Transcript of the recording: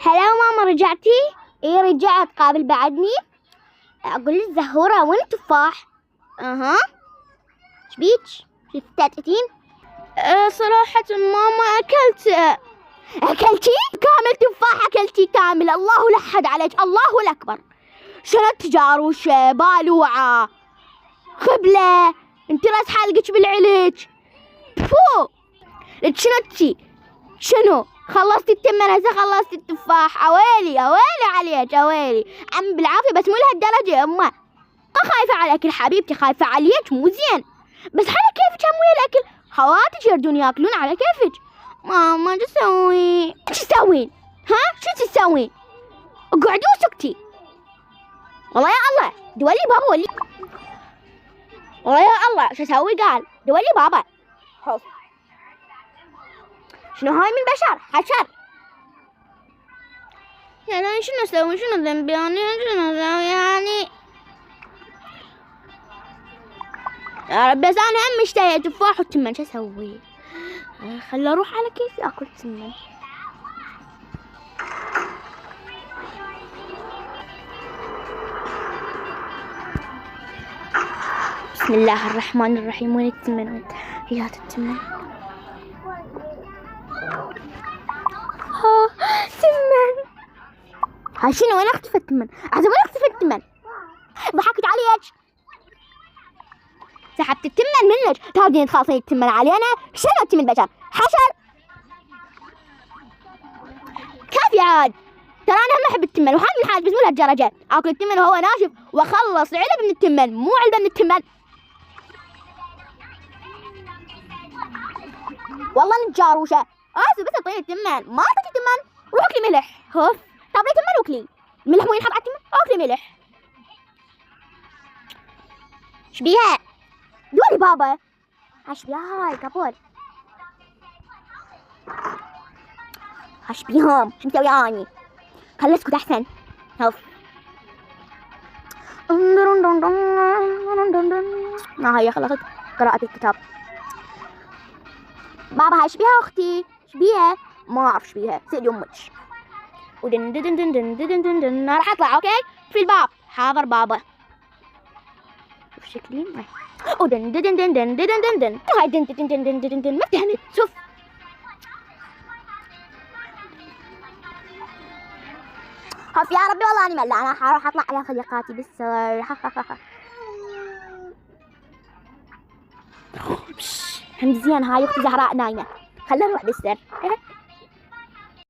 هلا ماما رجعتي؟ ايه رجعت. قابل بعدني؟ اقول لك زهورة وين التفاح؟ اها شبيك؟ تتأتين؟ صراحة ماما اكلتي؟ كامل تفاح اكلتي كامل. الله لا حد عليك، الله الاكبر. شنت جاروشة بالوعة خبلة انت راس حلقك بالعلج. فو شنتي شنو؟ خلصتي التمن هسه خلصتي التفاح. اويلي عليك اويلي. عم بالعافية بس مو لهالدرجة يما. خايفة على الاكل حبيبتي، خايفة عليك مو زين. بس على كيفك هم ويا الاكل، خواتك يردون ياكلون على كيفك. ماما شو تسوين؟ شو تسوين؟ ها شو تسوين؟ اقعدي وسكتي. والله يا الله دولي بابا ولي. والله يا الله شو اسوي؟ قال دولي بابا. خوف. شنو هاي من بشر حشر؟ يعني شنو اسوي؟ شنو ذنبي يعني؟ شنو اسوي يعني؟ يا رب بس انا هم مشتهية تفاح وتمن شو اسوي؟ خلي اروح على كيفي اكل تمن. بسم الله الرحمن الرحيم. وين التمن؟ هيات التمن. تمن هاي شنو؟ وين اختفى التمن؟ وين اختفى التمن؟ ضحكت عليك. سحبت التمن منك. تاخذين تخلصين التمن علينا؟ شنو انت من البشر؟ حشر. كافي عاد. ترى انا ما احب التمن وهاي من حالك بس مو لهالدرجة. اكل التمن وهو ناشف واخلص علب من التمن مو علبة من التمن. والله انت جاروشة. بس اعطيني التمن. ما اعطيك التمن. روح اكلي ملح. هوف. طب لي تمن واكلي. الملح مو ينحط على التمن؟ اكلي ملح. شبيها؟ دولي بابا. ايش بيها هاي قبول؟ ايش بيهم؟ شو مسوي اني؟ خلي اسكت احسن. هوف. هاي خلصت قراءة الكتاب. بابا هاي ايش بيها اختي؟ ايش بيها؟ ما اعرف ايش بيها، سألي امك. ودن دن دن دن دن دن دن. راح اطلع اوكي؟ في الباب. حاضر بابا. شوف شكلي. ودن دن دن دن دن دن دن. هاي دن دن دن دن دن دن. ما فهمت. شوف خف يا ربي والله اني ملا. انا حروح اطلع على صديقاتي بالسر. حمد زين. هاي اختي زهراء نايمة. خلنا نروح بالسر.